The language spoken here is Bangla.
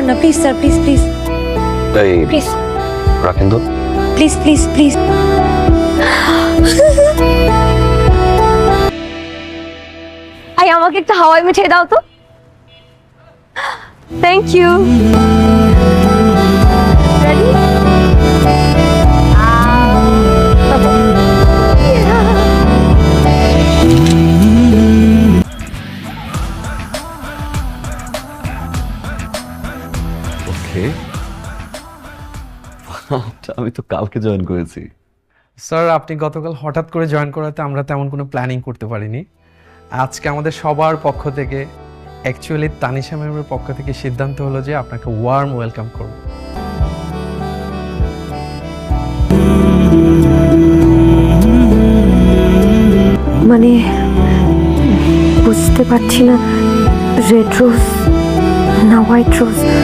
না প্লিজ স্যার, প্লিজ প্লিজ এই প্লিজ রাখেন তো। Please please please. আই আমাকে একটা হাওয়াই মিঠাই দাও তো। Thank you. রেডি? ওকে, আমি তো কালকে জয়েন করেছি। স্যার আপনি গতকাল হঠাৎ করে জয়েন করাতে আমরা তেমন কোনো প্ল্যানিং করতে পারিনি। আজকে আমাদের সবার পক্ষ থেকে, অ্যাকচুয়ালি তানিশা ম্যামের পক্ষ থেকে সিদ্ধান্ত হলো যে আপনাকে ওয়ার্ম ওয়েলকাম করব। মানে বুঝতে পারছি না, রেড রোজ না হোয়াইট রোজ।